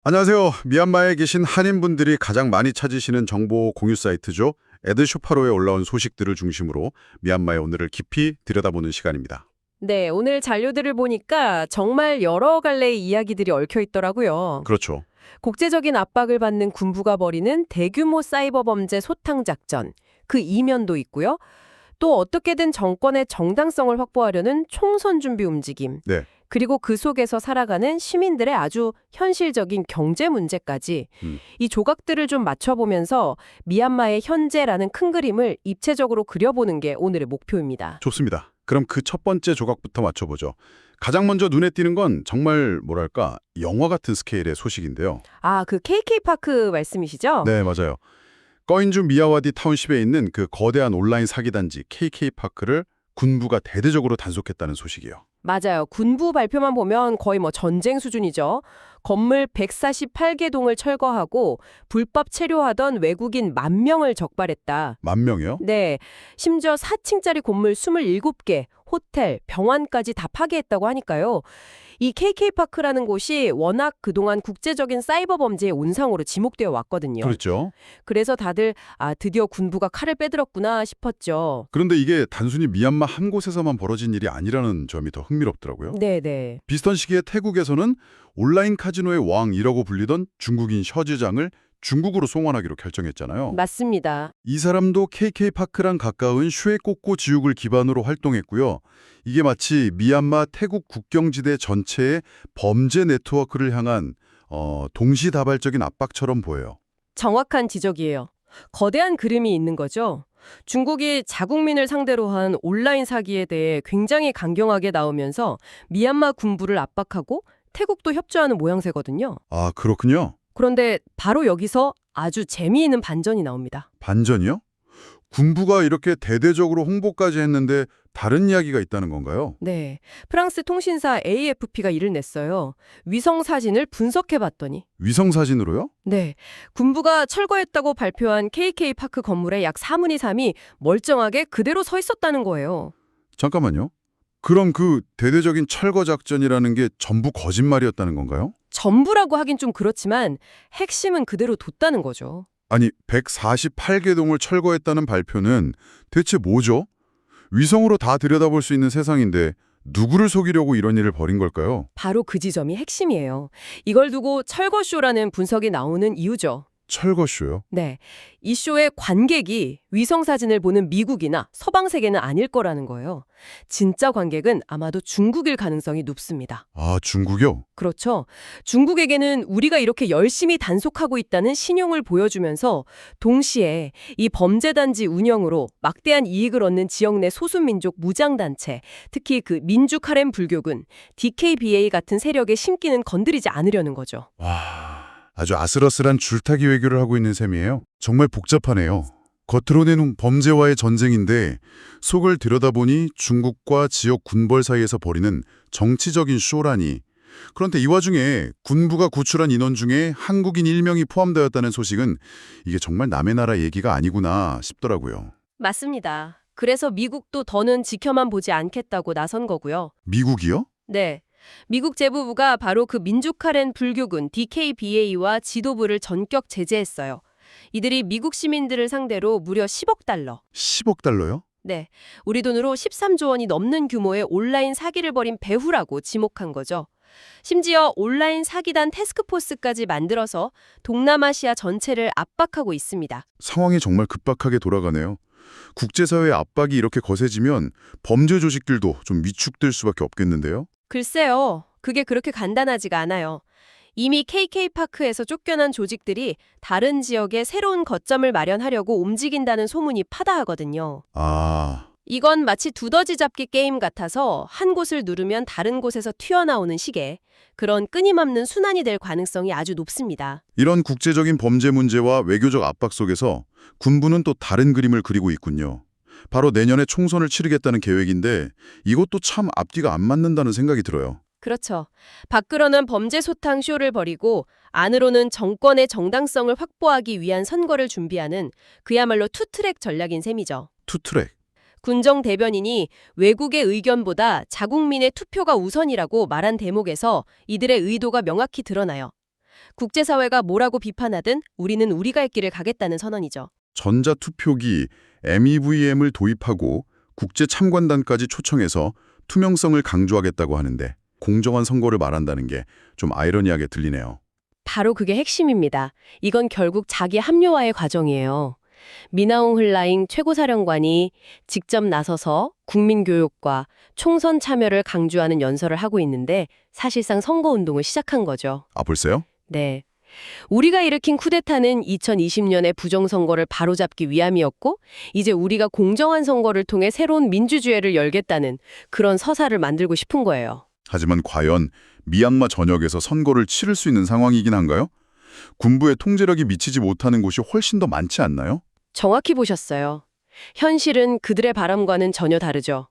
안녕하세요. 미얀마에 계신 한인분들이 가장 많이 찾으시는 정보 공유 사이트죠. 에드쇼파로에 올라온 소식들을 중심으로 미얀마의 오늘을 깊이 들여다보는 시간입니다. 네, 오늘 잔료들을 보니까 정말 여러 갈래의 이야기들이 얽혀 있더라고요. 그렇죠. 국제적인 압박을 받는 군부가 벌이는 대규모 사이버 범죄 소탕 작전, 그 이면도 있고요. 또 어떻게든 정권의 정당성을 확보하려는 총선 준비 움직임, 네. 그리고 그 속에서 살아가는 시민들의 아주 현실적인 경제 문제까지 이 조각들을 좀 맞춰보면서 미얀마의 현재라는 큰 그림을 입체적으로 그려보는 게 오늘의 목표입니다. 좋습니다. 그럼 그 첫 번째 조각부터 맞춰보죠. 가장 먼저 눈에 띄는 건 정말 뭐랄까 영화 같은 스케일의 소식인데요. 아, 그 KK파크 말씀이시죠? 네, 맞아요. 꺼인주 미야와디 타운십에 있는 그 거대한 온라인 사기 단지 KK파크를 군부가 대대적으로 단속했다는 소식이에요. 맞아요. 군부 발표만 보면 거의 뭐 전쟁 수준이죠. 건물 148개 동을 철거하고 불법 체류하던 외국인 10,000명을 적발했다. 10,000명이요? 네. 심지어 4층짜리 건물 27개, 호텔, 병원까지 다 파괴했다고 하니까요. 이 KK파크라는 곳이 워낙 그동안 국제적인 사이버 범죄의 온상으로 지목되어 왔거든요. 그렇죠. 그래서 다들 드디어 군부가 칼을 빼들었구나 싶었죠. 그런데 이게 단순히 미얀마 한 곳에서만 벌어진 일이 아니라는 점이 더 흥미롭더라고요. 네네. 비슷한 시기에 태국에서는 온라인 카지노의 왕이라고 불리던 중국인 셔즈장을 중국으로 송환하기로 결정했잖아요. 맞습니다. 이 사람도 KK파크랑 가까운 슈에꼬꼬 지역을 기반으로 활동했고요. 이게 마치 미얀마 태국 국경지대 전체의 범죄 네트워크를 향한 동시다발적인 압박처럼 보여요. 정확한 지적이에요. 거대한 그림이 있는 거죠. 중국이 자국민을 상대로 한 온라인 사기에 대해 굉장히 강경하게 나오면서 미얀마 군부를 압박하고 태국도 협조하는 모양새거든요. 아, 그렇군요. 그런데 바로 여기서 아주 재미있는 반전이 나옵니다. 반전이요? 군부가 이렇게 대대적으로 홍보까지 했는데 다른 이야기가 있다는 건가요? 네, 프랑스 통신사 AFP가 이를 냈어요. 위성 사진을 분석해봤더니 위성사진으로요? 네, 군부가 철거했다고 발표한 KK파크 건물의 약 4분의 3이 멀쩡하게 그대로 서 있었다는 거예요. 잠깐만요. 그럼 그 대대적인 철거 작전이라는 게 전부 거짓말이었다는 건가요? 전부라고 하긴 좀 그렇지만 핵심은 그대로 뒀다는 거죠. 아니, 148개 동을 철거했다는 발표는 대체 뭐죠? 위성으로 다 들여다볼 수 있는 세상인데 누구를 속이려고 이런 일을 벌인 걸까요? 바로 그 지점이 핵심이에요. 이걸 두고 철거쇼라는 분석이 나오는 이유죠. 철거쇼요? 네, 이 쇼의 관객이 위성사진을 보는 미국이나 서방 세계는 아닐 거라는 거예요. 진짜 관객은 아마도 중국일 가능성이 높습니다. 아, 중국이요? 그렇죠. 중국에게는 우리가 이렇게 열심히 단속하고 있다는 신용을 보여주면서 동시에 이 범죄단지 운영으로 막대한 이익을 얻는 지역 내 소수민족 무장단체, 특히 그 민주카렘 불교군, DKBA 같은 세력의 심기는 건드리지 않으려는 거죠. 와, 아주 아슬아슬한 줄타기 외교를 하고 있는 셈이에요. 정말 복잡하네요. 겉으로는 범죄와의 전쟁인데 속을 들여다보니 중국과 지역 군벌 사이에서 벌이는 정치적인 쇼라니. 그런데 이 와중에 군부가 구출한 인원 중에 한국인 1명이 포함되었다는 소식은 이게 정말 남의 나라 얘기가 아니구나 싶더라고요. 맞습니다. 그래서 미국도 더는 지켜만 보지 않겠다고 나선 거고요. 미국이요? 네. 미국 재무부가 바로 그 민주카렌 불교군 DKBA와 지도부를 전격 제재했어요. 이들이 미국 시민들을 상대로 무려 10억 달러. 10억 달러요? 네. 우리 돈으로 13조 원이 넘는 규모의 온라인 사기를 벌인 배후라고 지목한 거죠. 심지어 온라인 사기단 태스크포스까지 만들어서 동남아시아 전체를 압박하고 있습니다. 상황이 정말 급박하게 돌아가네요. 국제사회의 압박이 이렇게 거세지면 범죄 조직들도 좀 위축될 수밖에 없겠는데요? 글쎄요. 그게 그렇게 간단하지가 않아요. 이미 KK파크에서 쫓겨난 조직들이 다른 지역에 새로운 거점을 마련하려고 움직인다는 소문이 파다하거든요. 아, 이건 마치 두더지 잡기 게임 같아서 한 곳을 누르면 다른 곳에서 튀어나오는 식의 그런 끊임없는 순환이 될 가능성이 아주 높습니다. 이런 국제적인 범죄 문제와 외교적 압박 속에서 군부는 또 다른 그림을 그리고 있군요. 바로 내년에 총선을 치르겠다는 계획인데 이것도 참 앞뒤가 안 맞는다는 생각이 들어요. 그렇죠. 밖으로는 범죄 소탕 쇼를 벌이고 안으로는 정권의 정당성을 확보하기 위한 선거를 준비하는 그야말로 투트랙 전략인 셈이죠. 투트랙. 군정 대변인이 외국의 의견보다 자국민의 투표가 우선이라고 말한 대목에서 이들의 의도가 명확히 드러나요. 국제사회가 뭐라고 비판하든 우리는 우리가 할 길을 가겠다는 선언이죠. 전자투표기 MEVM을 도입하고 국제 참관단까지 초청해서 투명성을 강조하겠다고 하는데 공정한 선거를 말한다는 게 좀 아이러니하게 들리네요. 바로 그게 핵심입니다. 이건 결국 자기 합리화의 과정이에요. 미나옹 hlaing 최고사령관이 직접 나서서 국민교육과 총선 참여를 강조하는 연설을 하고 있는데 사실상 선거운동을 시작한 거죠. 아, 벌써요? 네. 우리가 일으킨 쿠데타는 2020년의 부정선거를 바로잡기 위함이었고 이제 우리가 공정한 선거를 통해 새로운 민주주의를 열겠다는 그런 서사를 만들고 싶은 거예요. 하지만 과연 미얀마 전역에서 선거를 치를 수 있는 상황이긴 한가요? 군부의 통제력이 미치지 못하는 곳이 훨씬 더 많지 않나요? 정확히 보셨어요. 현실은 그들의 바람과는 전혀 다르죠.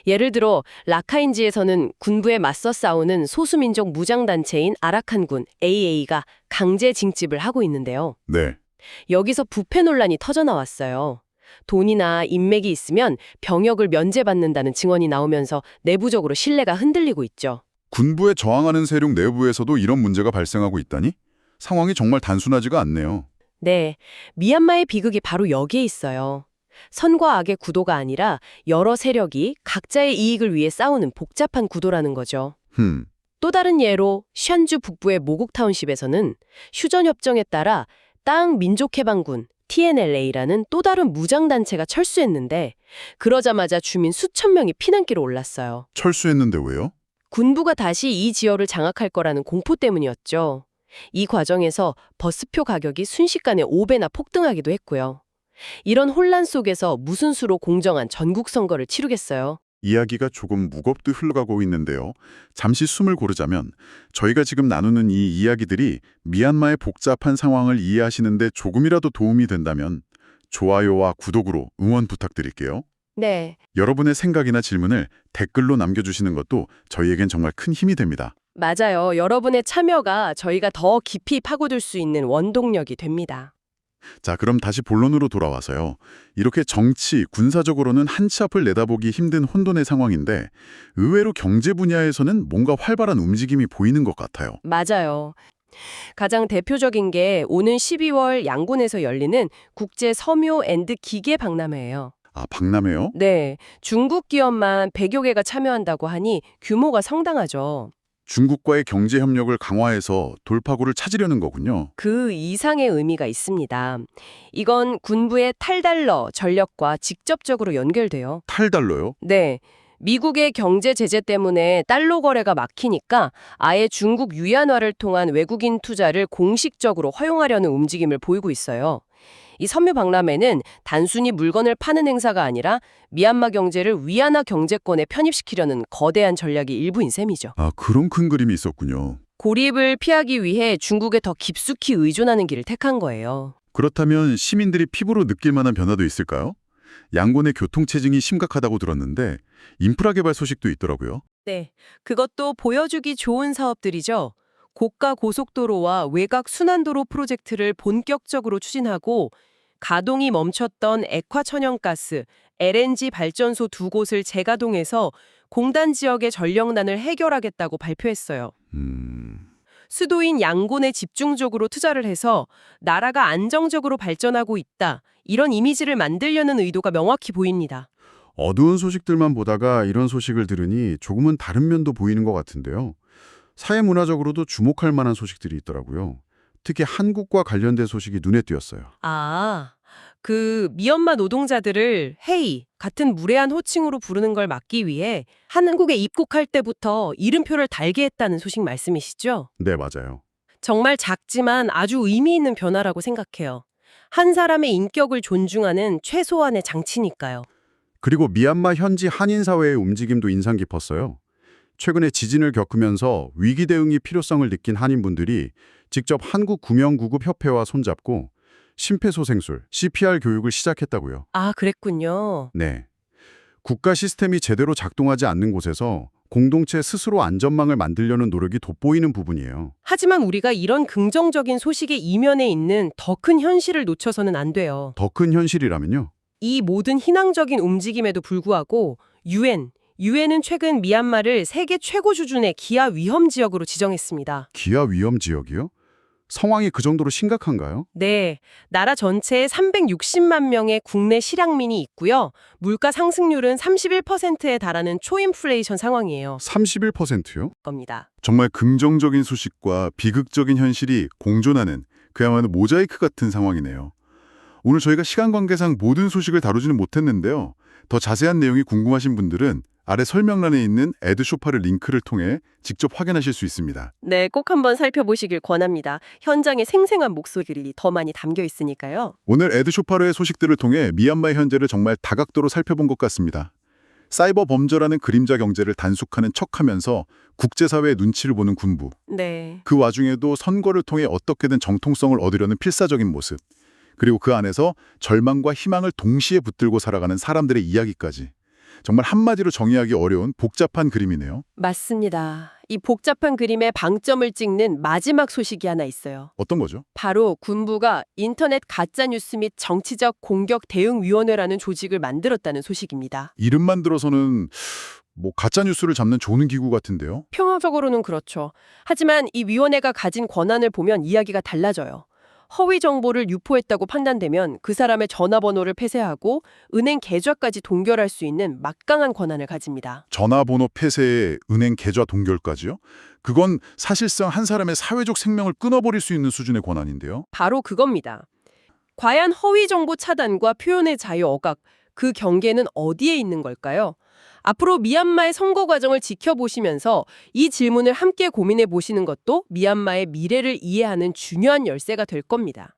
예를 들어 라카인지에서는 군부에 맞서 싸우는 소수민족 무장단체인 아라칸군 AA가 강제 징집을 하고 있는데요. 네. 여기서 부패 논란이 터져나왔어요. 돈이나 인맥이 있으면 병역을 면제받는다는 증언이 나오면서 내부적으로 신뢰가 흔들리고 있죠. 군부에 저항하는 세력 내부에서도 이런 문제가 발생하고 있다니? 상황이 정말 단순하지가 않네요. 네, 미얀마의 비극이 바로 여기에 있어요. 선과 악의 구도가 아니라 여러 세력이 각자의 이익을 위해 싸우는 복잡한 구도라는 거죠. 또 다른 예로 션주 북부의 모국 타운십에서는 휴전협정에 따라 땅 민족해방군 TNLA라는 또 다른 무장단체가 철수했는데 그러자마자 주민 수천 명이 피난길로 올랐어요. 철수했는데 왜요? 군부가 다시 이 지역을 장악할 거라는 공포 때문이었죠. 이 과정에서 버스표 가격이 순식간에 5배나 폭등하기도 했고요. 이런 혼란 속에서 무슨 수로 공정한 전국 선거를 치르겠어요? 이야기가 조금 무겁게 흘러가고 있는데요. 잠시 숨을 고르자면 저희가 지금 나누는 이 이야기들이 미얀마의 복잡한 상황을 이해하시는데 조금이라도 도움이 된다면 좋아요와 구독으로 응원 부탁드릴게요. 네, 여러분의 생각이나 질문을 댓글로 남겨주시는 것도 저희에겐 정말 큰 힘이 됩니다. 맞아요. 여러분의 참여가 저희가 더 깊이 파고들 수 있는 원동력이 됩니다. 자, 그럼 다시 본론으로 돌아와서요. 이렇게 정치, 군사적으로는 한치 앞을 내다보기 힘든 혼돈의 상황인데 의외로 경제 분야에서는 뭔가 활발한 움직임이 보이는 것 같아요. 맞아요. 가장 대표적인 게 오는 12월 양곤에서 열리는 국제 섬유 앤드 기계 박람회예요. 아, 박람회요? 네, 중국 기업만 100여 개가 참여한다고 하니 규모가 상당하죠. 중국과의 경제 협력을 강화해서 돌파구를 찾으려는 거군요. 그 이상의 의미가 있습니다. 이건 군부의 탈달러 전력과 직접적으로 연결돼요. 탈달러요? 네. 미국의 경제 제재 때문에 달러 거래가 막히니까 아예 중국 위안화를 통한 외국인 투자를 공식적으로 허용하려는 움직임을 보이고 있어요. 이 섬유 박람회는 단순히 물건을 파는 행사가 아니라 미얀마 경제를 위안화 경제권에 편입시키려는 거대한 전략이 일부인 셈이죠. 아, 그런 큰 그림이 있었군요. 고립을 피하기 위해 중국에 더 깊숙이 의존하는 길을 택한 거예요. 그렇다면 시민들이 피부로 느낄 만한 변화도 있을까요? 양곤의 교통체증이 심각하다고 들었는데 인프라 개발 소식도 있더라고요. 네, 그것도 보여주기 좋은 사업들이죠. 고가 고속도로와 외곽 순환도로 프로젝트를 본격적으로 추진하고 가동이 멈췄던 액화천연가스, LNG 발전소 2곳을 재가동해서 공단 지역의 전력난을 해결하겠다고 발표했어요. 수도인 양곤에 집중적으로 투자를 해서 나라가 안정적으로 발전하고 있다. 이런 이미지를 만들려는 의도가 명확히 보입니다. 어두운 소식들만 보다가 이런 소식을 들으니 조금은 다른 면도 보이는 것 같은데요. 사회문화적으로도 주목할 만한 소식들이 있더라고요. 특히 한국과 관련된 소식이 눈에 띄었어요. 그 미얀마 노동자들을 헤이, 같은 무례한 호칭으로 부르는 걸 막기 위해 한국에 입국할 때부터 이름표를 달게 했다는 소식 말씀이시죠? 네, 맞아요. 정말 작지만 아주 의미 있는 변화라고 생각해요. 한 사람의 인격을 존중하는 최소한의 장치니까요. 그리고 미얀마 현지 한인사회의 움직임도 인상 깊었어요. 최근에 지진을 겪으면서 위기 대응이 필요성을 느낀 한인분들이 직접 한국구명구급협회와 손잡고 심폐소생술, CPR 교육을 시작했다고요. 아, 그랬군요. 네. 국가 시스템이 제대로 작동하지 않는 곳에서 공동체 스스로 안전망을 만들려는 노력이 돋보이는 부분이에요. 하지만 우리가 이런 긍정적인 소식의 이면에 있는 더 큰 현실을 놓쳐서는 안 돼요. 더 큰 현실이라면요? 이 모든 희망적인 움직임에도 불구하고 유엔은 최근 미얀마를 세계 최고 수준의 기아 위험 지역으로 지정했습니다. 기아 위험 지역이요? 상황이 그 정도로 심각한가요? 네, 나라 전체에 360만 명의 국내 실향민이 있고요. 물가 상승률은 31%에 달하는 초인플레이션 상황이에요. 31%요? 겁니다. 정말 긍정적인 소식과 비극적인 현실이 공존하는 그야말로 모자이크 같은 상황이네요. 오늘 저희가 시간 관계상 모든 소식을 다루지는 못했는데요. 더 자세한 내용이 궁금하신 분들은 아래 설명란에 있는 에드쇼파를 링크를 통해 직접 확인하실 수 있습니다. 네, 꼭 한번 살펴보시길 권합니다. 현장의 생생한 목소리들이 더 많이 담겨 있으니까요. 오늘 에드쇼파르의 소식들을 통해 미얀마의 현재를 정말 다각도로 살펴본 것 같습니다. 사이버 범죄라는 그림자 경제를 단속하는 척하면서 국제사회의 눈치를 보는 군부. 네. 그 와중에도 선거를 통해 어떻게든 정통성을 얻으려는 필사적인 모습. 그리고 그 안에서 절망과 희망을 동시에 붙들고 살아가는 사람들의 이야기까지. 정말 한마디로 정의하기 어려운 복잡한 그림이네요. 맞습니다. 이 복잡한 그림의 방점을 찍는 마지막 소식이 하나 있어요. 어떤 거죠? 바로 군부가 인터넷 가짜뉴스 및 정치적 공격 대응위원회라는 조직을 만들었다는 소식입니다. 이름만 들어서는 가짜뉴스를 잡는 조는 기구 같은데요. 평화적으로는 그렇죠. 하지만 이 위원회가 가진 권한을 보면 이야기가 달라져요. 허위 정보를 유포했다고 판단되면 그 사람의 전화번호를 폐쇄하고 은행 계좌까지 동결할 수 있는 막강한 권한을 가집니다. 전화번호 폐쇄에 은행 계좌 동결까지요? 그건 사실상 한 사람의 사회적 생명을 끊어버릴 수 있는 수준의 권한인데요. 바로 그겁니다. 과연 허위 정보 차단과 표현의 자유 억압, 그 경계는 어디에 있는 걸까요? 앞으로 미얀마의 선거 과정을 지켜보시면서 이 질문을 함께 고민해 보시는 것도 미얀마의 미래를 이해하는 중요한 열쇠가 될 겁니다.